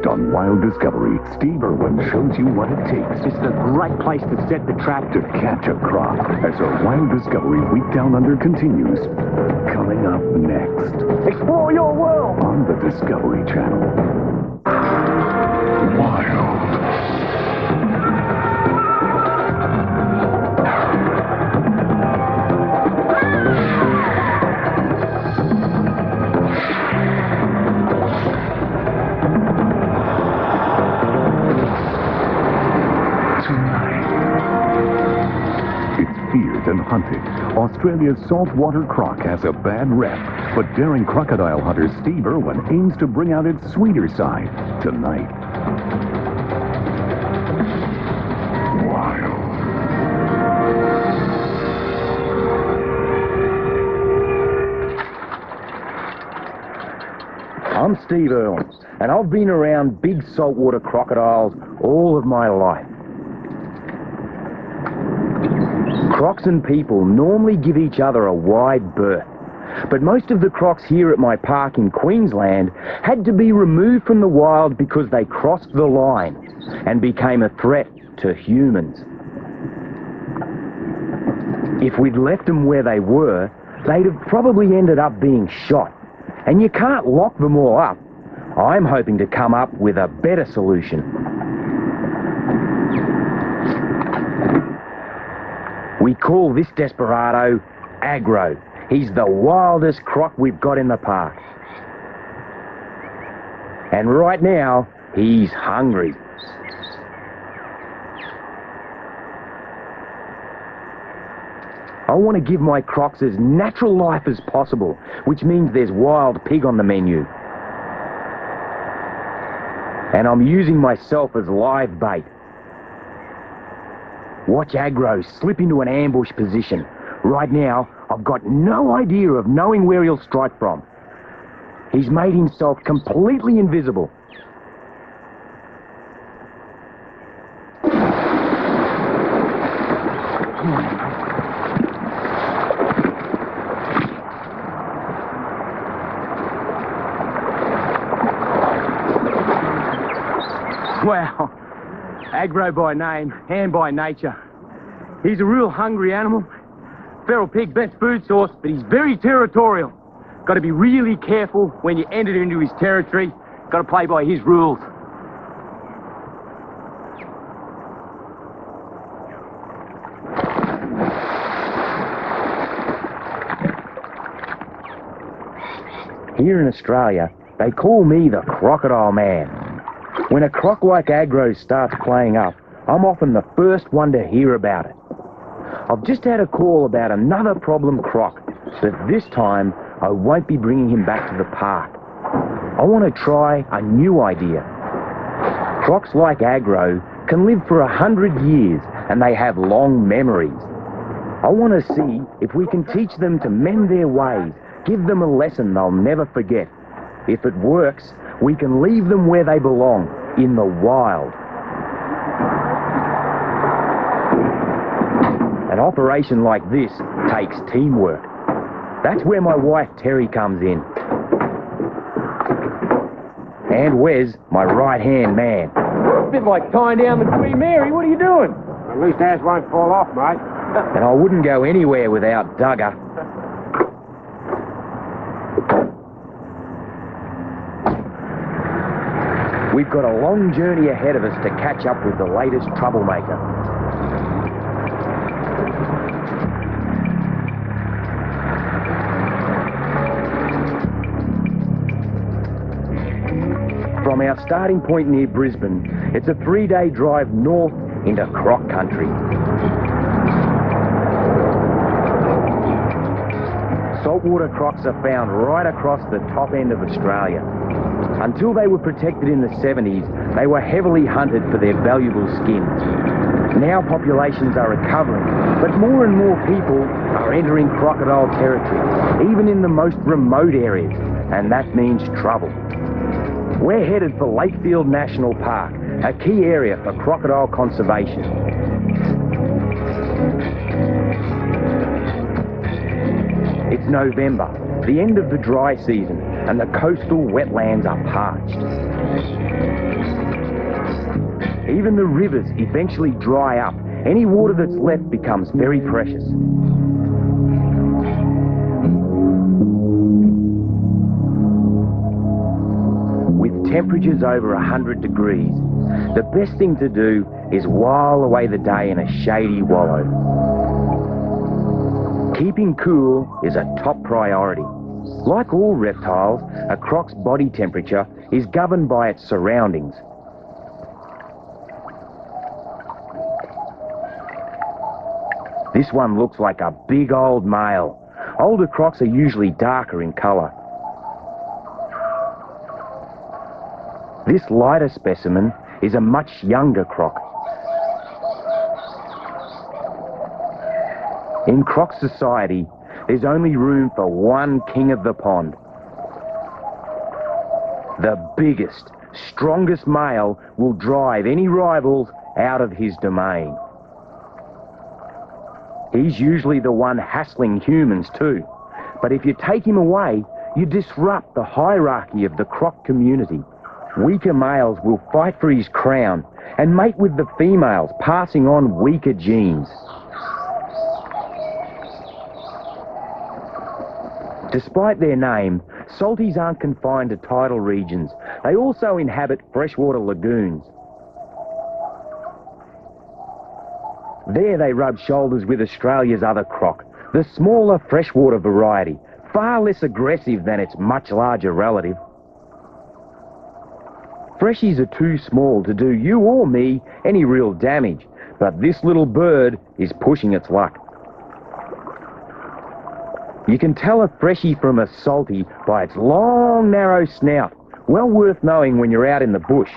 Next on Wild Discovery, Steve Irwin shows you what it takes This is a great place to set the trap. to catch a croc as our Wild Discovery Week Down Under continues. Coming up next Explore your world. on the Discovery Channel. Wild. Feared and hunted, Australia's saltwater croc has a bad rep, but daring crocodile hunter Steve Irwin aims to bring out its sweeter side tonight. Wild. I'm Steve Irwin, and I've been around big saltwater crocodiles all of my life. Crocs and people normally give each other a wide berth, but most of the crocs here at my park in Queensland had to be removed from the wild because they crossed the line and became a threat to humans. If we'd left them where they were, they'd have probably ended up being shot, and you can't lock them all up. I'm hoping to come up with a better solution. We call this desperado Agro. He's the wildest croc we've got in the park. And right now, he's hungry. I want to give my crocs as natural life as possible, which means there's wild pig on the menu. And I'm using myself as live bait. Watch Agro slip into an ambush position. Right now, I've got no idea of knowing where he'll strike from. He's made himself completely invisible. Wow. Agro by name and by nature. He's a real hungry animal. Feral pig, best food source, but he's very territorial. Got to be really careful when you enter into his territory. Got to play by his rules. Here in Australia, they call me the Crocodile Man. When a croc like Agro starts playing up, I'm often the first one to hear about it. I've just had a call about another problem croc, but this time I won't be bringing him back to the park. I want to try a new idea. Crocs like Agro can live for 100 years and they have long memories. I want to see if we can teach them to mend their ways, give them a lesson they'll never forget. If it works, we can leave them where they belong, in the wild. An operation like this takes teamwork. That's where my wife Terry comes in. And Wes, my right-hand man. A bit like tying down the Queen Mary. What are you doing? At least ours won't fall off, mate. And I wouldn't go anywhere without Duggar. We've got a long journey ahead of us to catch up with the latest troublemaker. From our starting point near Brisbane, it's a 3-day drive north into croc country. Saltwater crocs are found right across the top end of Australia. Until they were protected in the 70s, they were heavily hunted for their valuable skins. Now populations are recovering, but more and more people are entering crocodile territory, even in the most remote areas, and that means trouble. We're headed for Lakefield National Park, a key area for crocodile conservation. It's November, the end of the dry season, and the coastal wetlands are parched. even the rivers eventually dry up. Any water that's left becomes very precious. With temperatures over 100 degrees, the best thing to do is while away the day in a shady wallow. Keeping cool is a top priority. Like all reptiles, a croc's body temperature is governed by its surroundings. This one looks like a big old male. Older crocs are usually darker in colour. This lighter specimen is a much younger croc. In croc society, there's only room for one king of the pond. The biggest, strongest male will drive any rivals out of his domain. He's usually the one hassling humans too. But if you take him away, you disrupt the hierarchy of the croc community. Weaker males will fight for his crown and mate with the females, passing on weaker genes. Despite their name, salties aren't confined to tidal regions. They also inhabit freshwater lagoons. There they rub shoulders with Australia's other croc, the smaller freshwater variety, far less aggressive than its much larger relative. Freshies are too small to do you or me any real damage, but this little bird is pushing its luck. You can tell a freshie from a salty by its long, narrow snout, well worth knowing when you're out in the bush.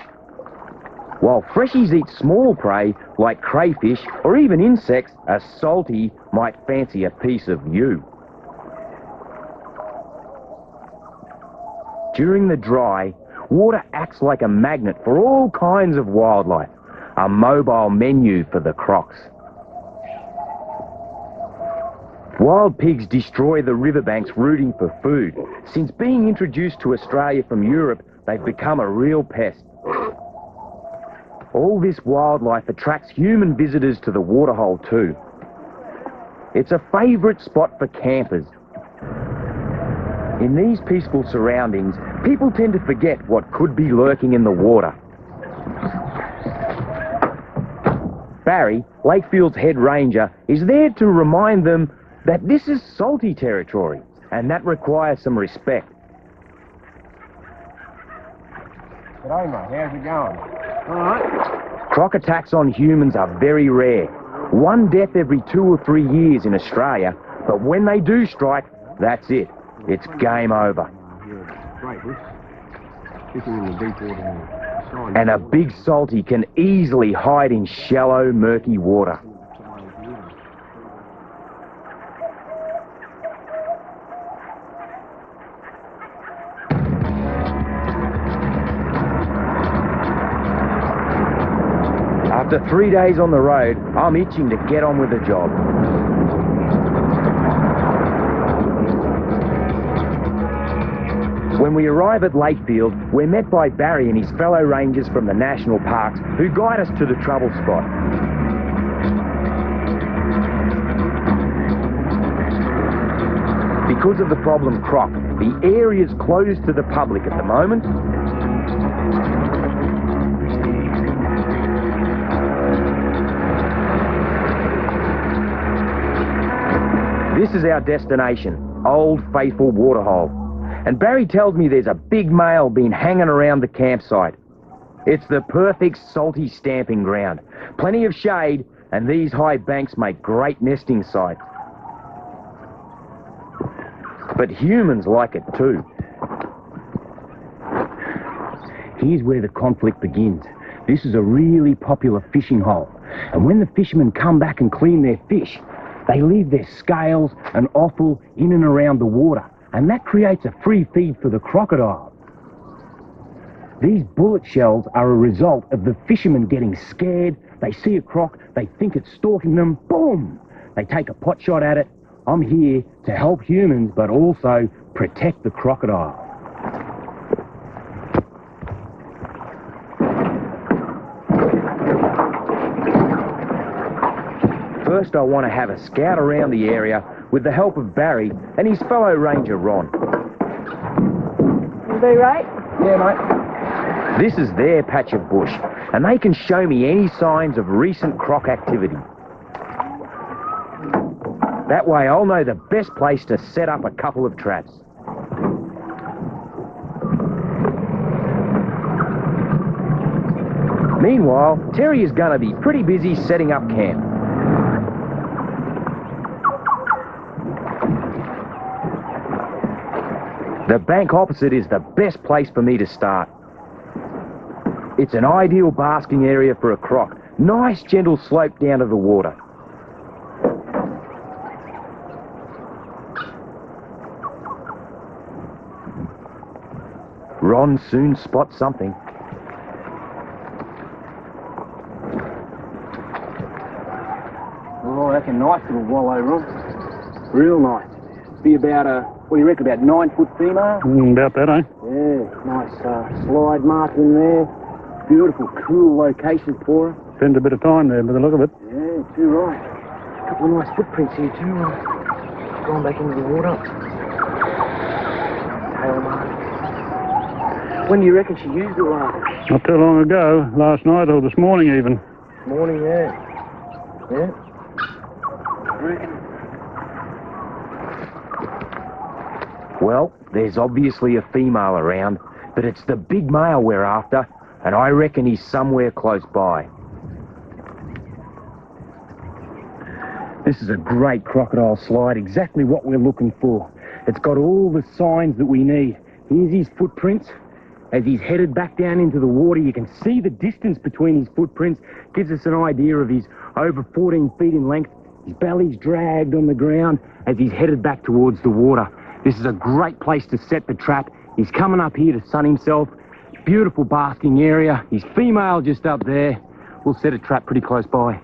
While freshies eat small prey like crayfish or even insects, a salty might fancy a piece of you. During the dry, water acts like a magnet for all kinds of wildlife, a mobile menu for the crocs. Wild pigs destroy the riverbanks rooting for food. Since being introduced to Australia from Europe, they've become a real pest. All this wildlife attracts human visitors to the waterhole too. It's a favourite spot for campers. In these peaceful surroundings, people tend to forget what could be lurking in the water. Barry, Lakefield's head ranger, is there to remind them that this is salty territory, and that requires some respect. G'day, mate. How's it going? All right. Croc attacks on humans are very rare. One death every 2 or 3 years in Australia, but when they do strike, that's it. It's game over. Fishing in the deep water. And a big salty can easily hide in shallow, murky water. After 3 days on the road, I'm itching to get on with the job. When we arrive at Lakefield, we're met by Barry and his fellow rangers from the national parks who guide us to the trouble spot. Because of the problem croc, the area's closed to the public at the moment. This is our destination, Old Faithful Waterhole. And Barry tells me there's a big male been hanging around the campsite. It's the perfect salty stamping ground. Plenty of shade, and these high banks make great nesting sites. But humans like it too. Here's where the conflict begins. This is a really popular fishing hole. And when the fishermen come back and clean their fish, they leave their scales and offal in and around the water, and that creates a free feed for the crocodile. These bullet shells are a result of the fishermen getting scared. They see a croc, they think it's stalking them, boom! They take a pot shot at it. I'm here to help humans, but also protect the crocodile. first I want to have a scout around the area with the help of Barry and his fellow ranger Ron. You be right? Yeah, mate. This is their patch of bush, and they can show me any signs of recent croc activity. That way I'll know the best place to set up a couple of traps. Meanwhile, Terry is going to be pretty busy setting up camp. The bank opposite is the best place for me to start. It's an ideal basking area for a croc. Nice gentle slope down to the water. Ron soon spots something. Oh, that's a nice little wallow, Ron. Real nice. Be about what do you reckon, about 9 foot female? About that, eh? Yeah, nice slide mark in there. Beautiful, cool location for her. Spends a bit of time there by the look of it. Yeah, too right. A couple of nice footprints here too. Going back into the water. Tail mark. When do you reckon she used it last? Not too long ago, last night or this morning even. Morning, yeah. Yeah. I reckon. Well, there's obviously a female around, but it's the big male we're after, and I reckon he's somewhere close by. This is a great crocodile slide, exactly what we're looking for. It's got all the signs that we need. Here's his footprints. As he's headed back down into the water, you can see the distance between his footprints. Gives us an idea of he's over 14 feet in length. His belly's dragged on the ground as he's headed back towards the water. This is a great place to set the trap. He's coming up here to sun himself. Beautiful basking area. He's female just up there. We'll set a trap pretty close by.